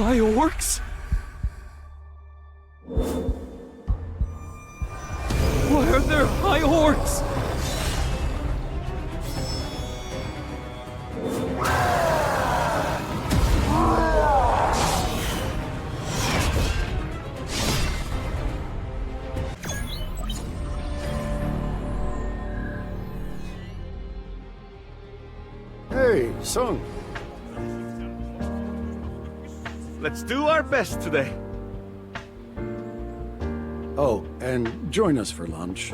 High Orcs? Why are there High Orcs? Hey, Sung. Let's do our best today. Oh, and join us for lunch.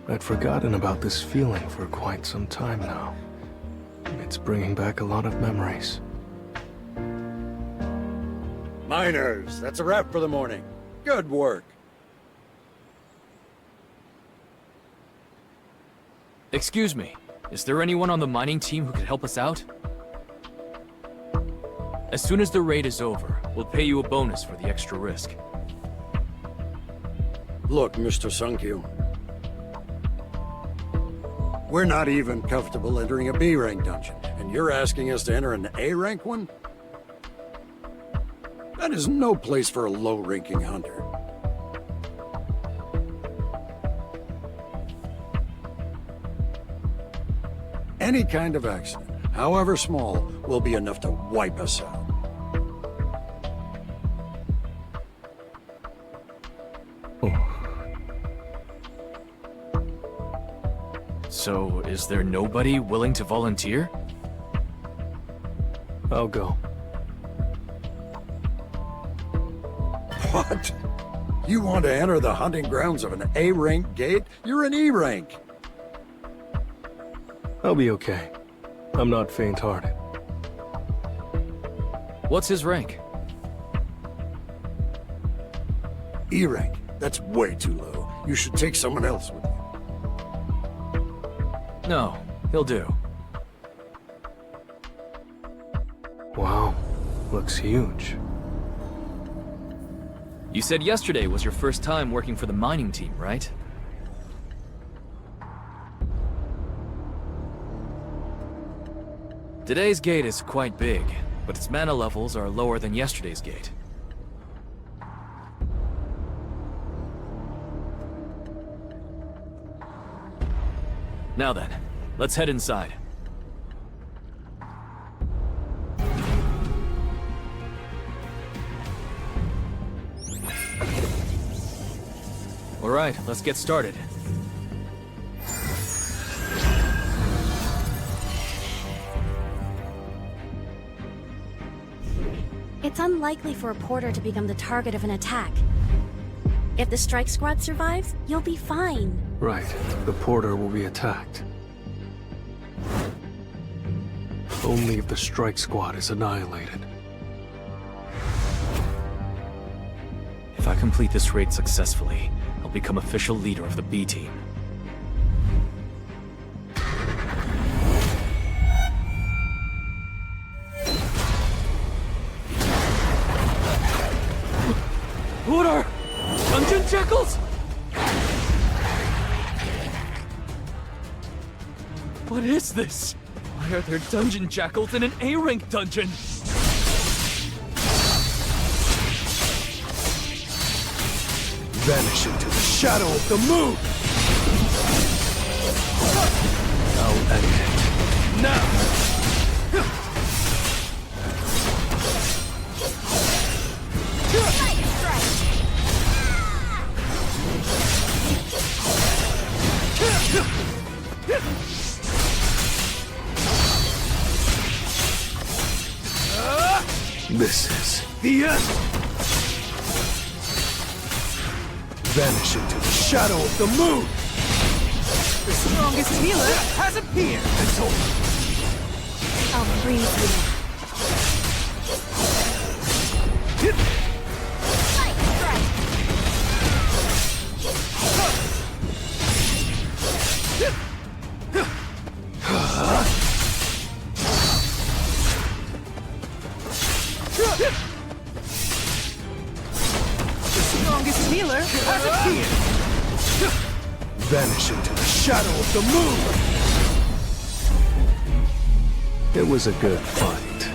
I'd forgotten about this feeling for quite some time now. It's bringing back a lot of memories. Miners, that's a wrap for the morning. Good work. Excuse me, is there anyone on the mining team who could help us out? As soon as the raid is over, we'll pay you a bonus for the extra risk. Look, Mr. Sunkyu. We're not even comfortable entering a B-rank dungeon, and you're asking us to enter an A-rank one? That is no place for a low-ranking hunter. Any kind of accident, however small, will be enough to wipe us out. So, is there nobody willing to volunteer? I'll go. What? You want to enter the hunting grounds of an A-rank gate? You're an E-rank. I'll be okay. I'm not faint-hearted. What's his rank? E-rank. That's way too low. You should take someone else with you. No, he'll do. Wow, looks huge. You said yesterday was your first time working for the mining team, right? Today's gate is quite big, but its mana levels are lower than yesterday's gate. Now then, let's head inside. All right, let's get started. It's unlikely for a porter to become the target of an attack. If the strike squad survives, you'll be fine. Right, the porter will be attacked. Only if the strike squad is annihilated. If I complete this raid successfully, I'll become official leader of the B team. What are Dungeon Jackals? What is this? Why are there Dungeon Jackals in an A-rank dungeon? Vanish into the shadow of the moon! I'll end it. Now! This is the end! Vanish into the shadow of the moon! The strongest healer has appeared! I'll freeze you. The strongest healer has appeared! Vanish into the shadow of the moon! It was a good fight.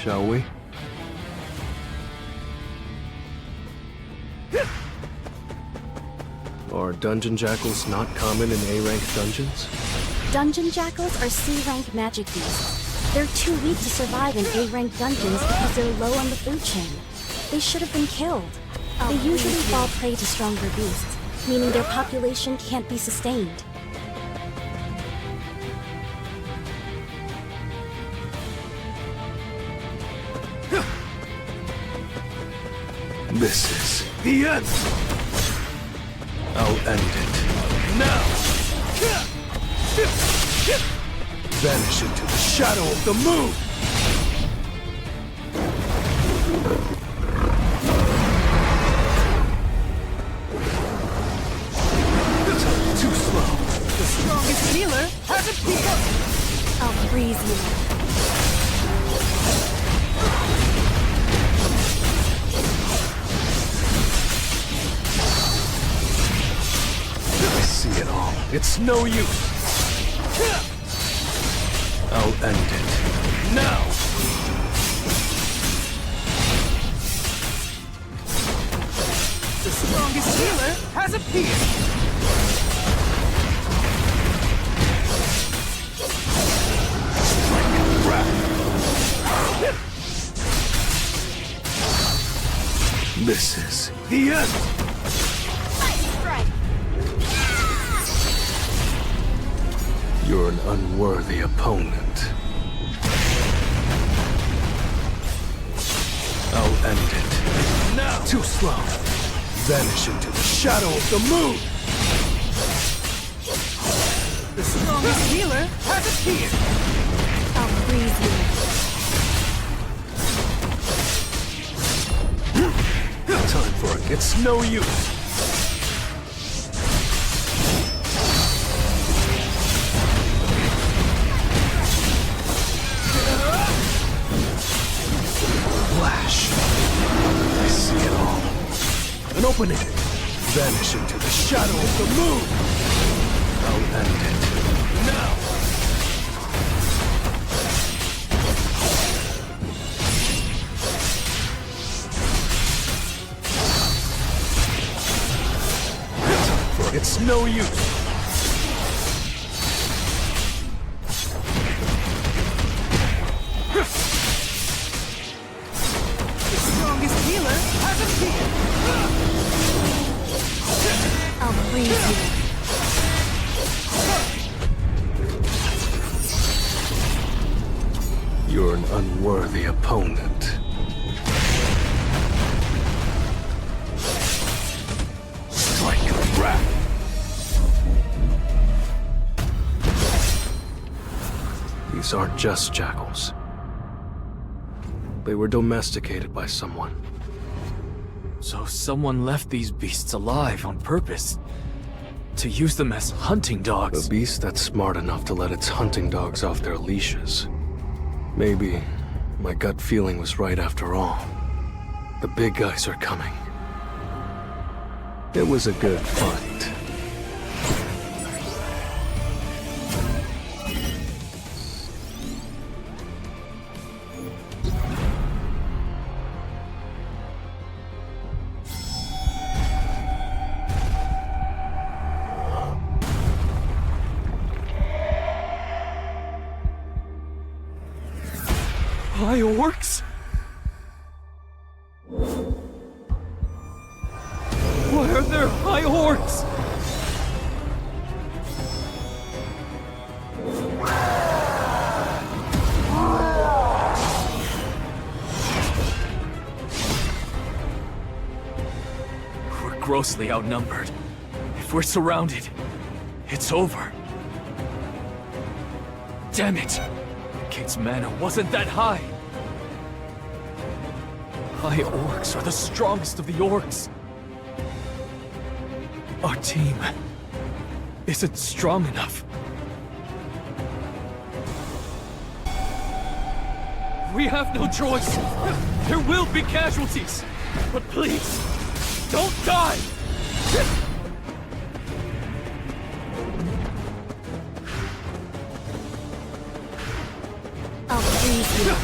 shall we? Are Dungeon Jackals not common in A-rank dungeons? Dungeon Jackals are C-rank magic beasts. They're too weak to survive in A-rank dungeons because they're low on the food chain. They should have been killed. They usually fall prey to stronger beasts, meaning their population can't be sustained. This is the end! I'll end it. Now! Vanish into the shadow of the moon! Too slow. The strongest healer has appeared! I'll freeze you. I see it all. It's no use. I'll end it. Now! The strongest healer has appeared! This is the end! You're an unworthy opponent. I'll end it. Now! Too slow. Vanish into the shadow of the moon! The strongest healer has appeared! I'll freeze you. Time for it. It's no use. Flash. I see it all. An opening. Vanish into the shadow of the moon. I'll end it. Now. It's no use. The strongest healer has appeared! I'll freeze you. You're an unworthy opponent. Strike of wrath. These aren't just jackals. They were domesticated by someone. So someone left these beasts alive on purpose. To use them as hunting A dogs. beast that's smart enough to let its hunting dogs off their leashes. Maybe my gut feeling was right after all. The big guys are coming. It was a good fight. High Orcs? Why are there High Orcs? We're grossly outnumbered. If we're surrounded, it's over. Damn it! Kate's mana wasn't that high. High Orcs are the strongest of the Orcs. Our team isn't strong enough. We have no choice. There will be casualties. But please, don't die! I'll freeze you.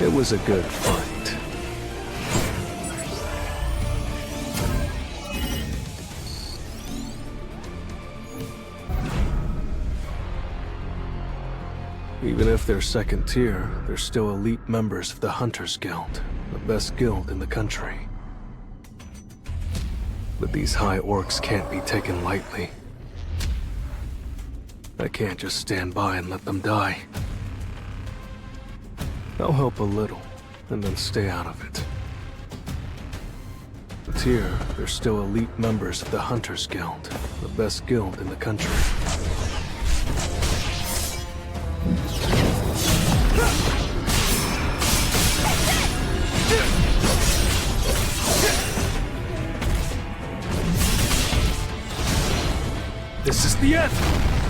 It was a good fight. Even if they're second tier, they're still elite members of the Hunters Guild, the best guild in the country. But these high orcs can't be taken lightly. I can't just stand by and let them die. I'll help a little, and then stay out of it. But here, they're still elite members of the Hunters Guild, the best guild in the country. This is the end!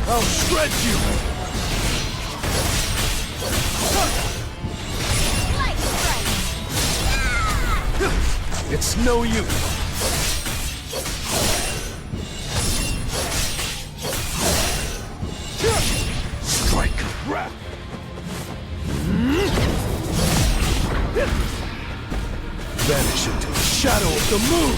I'll shred you! It's no use! Strike! Wrap! Vanish into the shadow of the moon!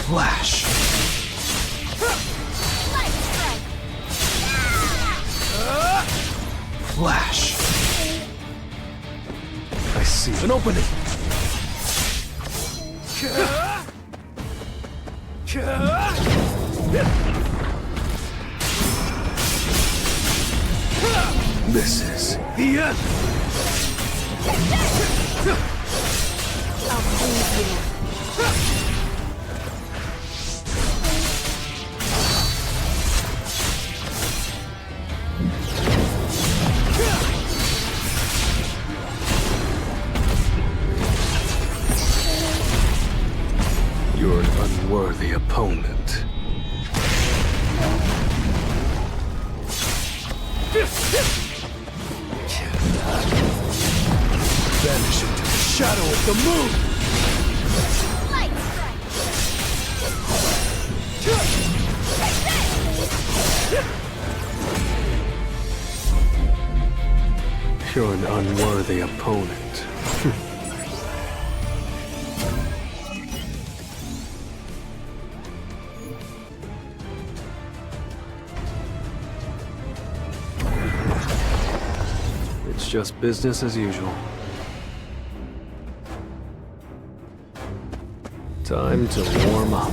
Flash! Flash! I see an opening! This is the end! I'll freeze you. You're an unworthy opponent. Vanish into the shadow of the moon! You're an unworthy opponent. It's just business as usual. Time to warm up.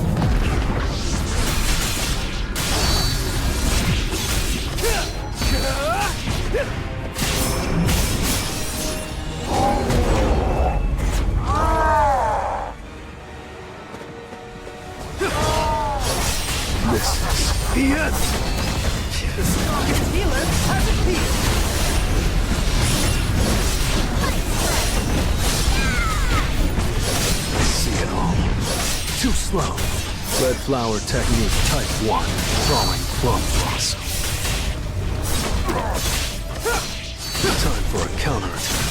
This is the end! The strongest healer has appeared! I see it all. Too slow. Red flower technique type 1. Drawing plum blossom. Time for a counterattack.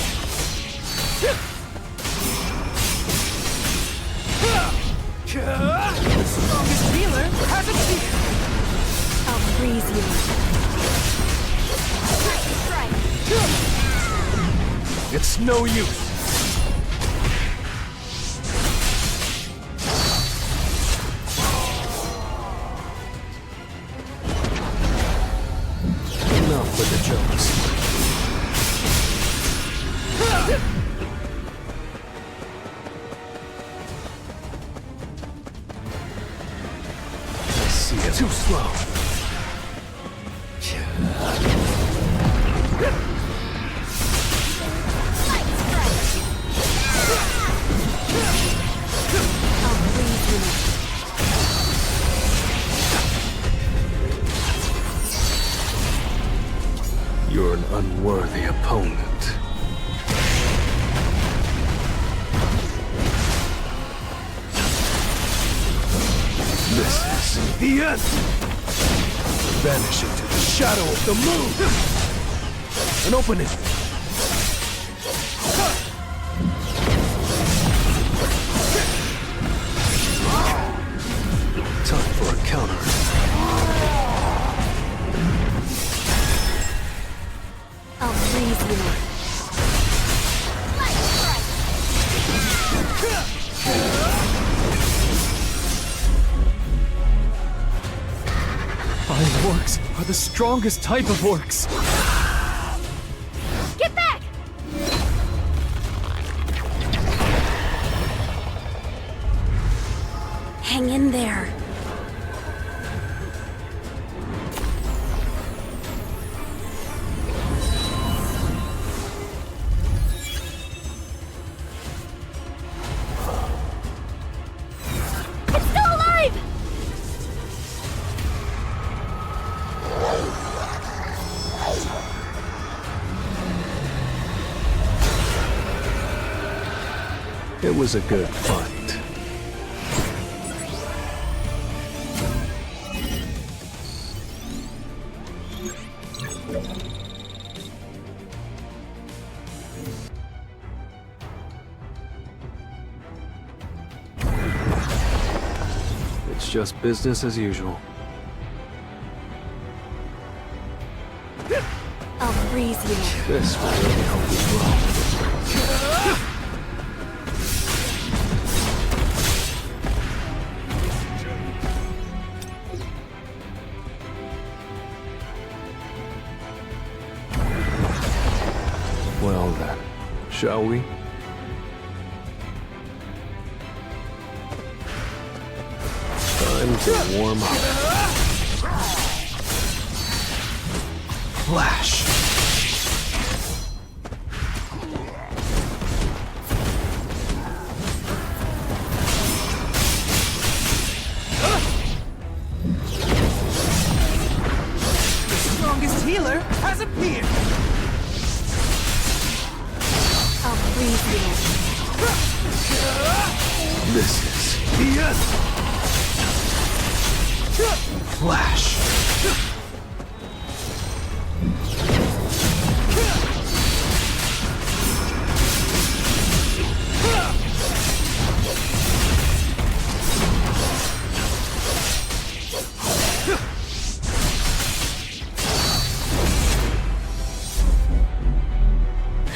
The strongest healer has appeared! I'll freeze you. It's no use. Enough with the jokes. I see it. Too slow. You're an unworthy opponent. This is the end! Vanish into the shadow of the moon! An opening! Time for a counter. I'll freeze you. Iron orcs are the strongest type of orcs. Get back! Hang in there. It's still alive! It was a good fight. It's just business as usual. I'll freeze you. This will really help you grow. Well then, shall we? Time to warm up. Flash! The strongest healer has appeared. I'll freeze you. This is the end! Flash!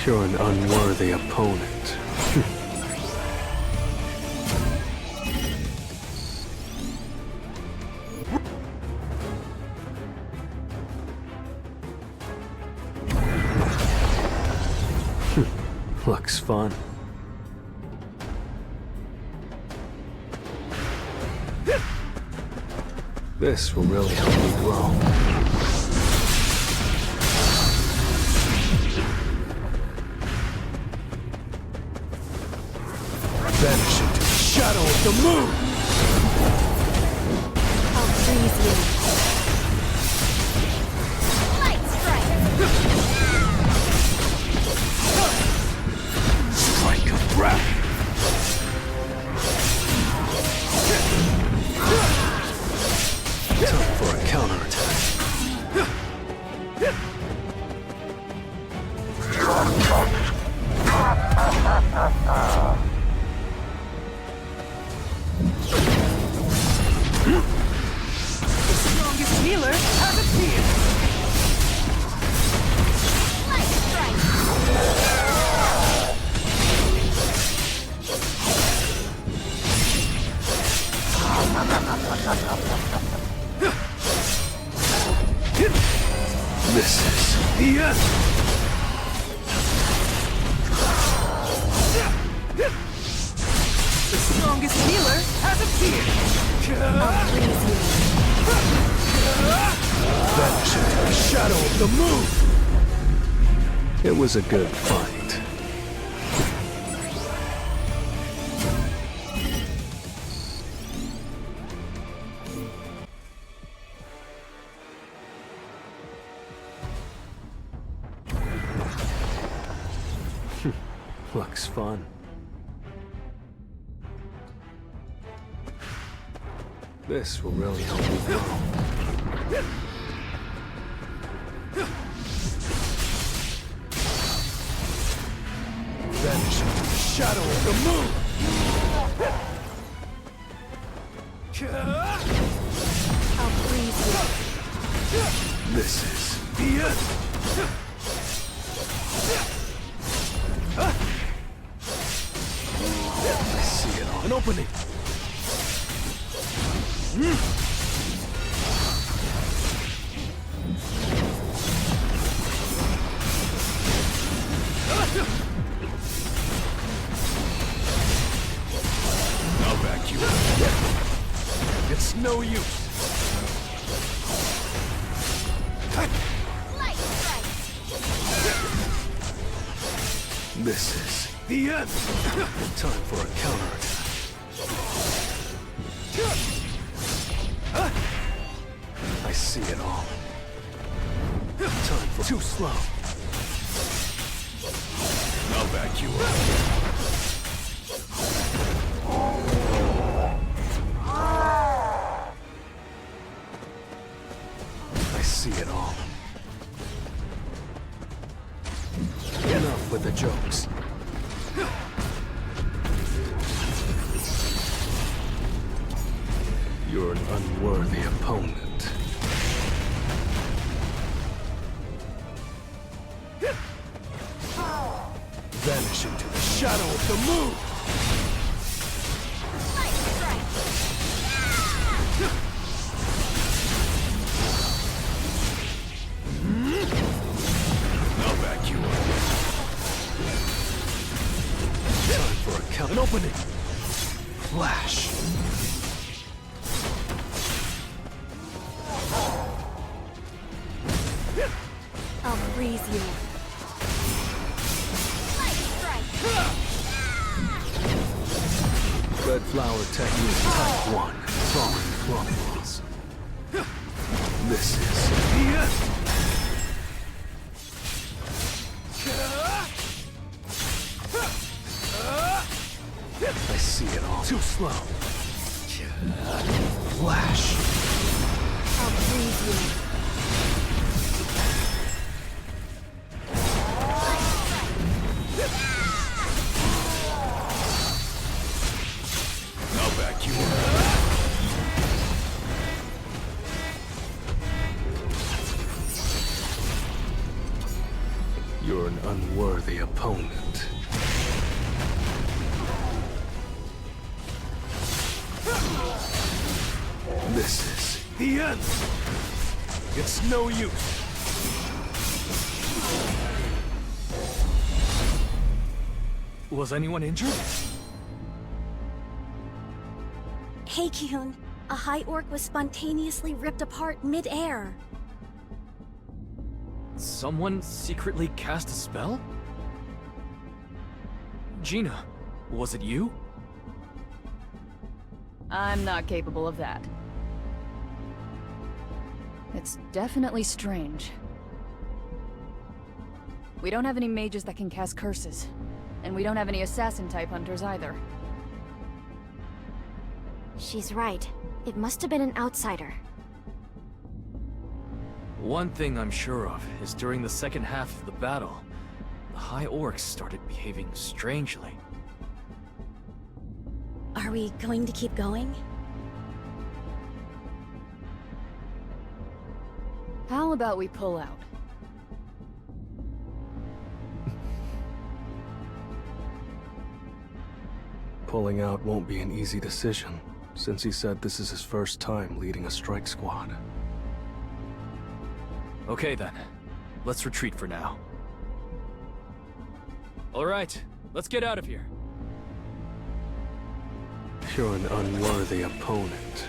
You're an unworthy opponent. Looks fun. This will really help me grow. Vanish into the shadow of the moon! I'll freeze you. Light strike! Strike of wrath! Time for a counterattack. The strongest healer has appeared. Light strike! This is the end! The strongest healer has appeared. I'll freeze you. Vanish into the shadow of the moon! It was a good fight. Looks fun. This will really help me grow. move! I'll freeze you. This is the end. I see it all. An opening. I'll back you up. It's no use. This is the end. Time for a counterattack. I see it all. Time for too slow. I'll back you up. I see it all. Enough with the jokes. You're an unworthy opponent. Vanish into the shadow of the moon! I'll back you up. Time for a count. An opening! Flash! I'll freeze you. Red flower technique type 1. Falling crumbles. This is the end. I see it all. Too slow. Flash. I'll freeze you. I'll back you up. You're an unworthy opponent. This is the end. It's no use. Was anyone injured? Hey, Kyun. A high orc was spontaneously ripped apart mid-air. Someone secretly cast a spell? Gina, was it you? I'm not capable of that. It's definitely strange. We don't have any mages that can cast curses, and we don't have any assassin-type hunters either. She's right. It must have been an outsider. One thing I'm sure of is during the second half of the battle, the High Orcs started behaving strangely. Are we going to keep going? How about we pull out? Pulling out won't be an easy decision, since he said this is his first time leading a strike squad. Okay then, let's retreat for now. Alright, let's get out of here. You're an unworthy opponent.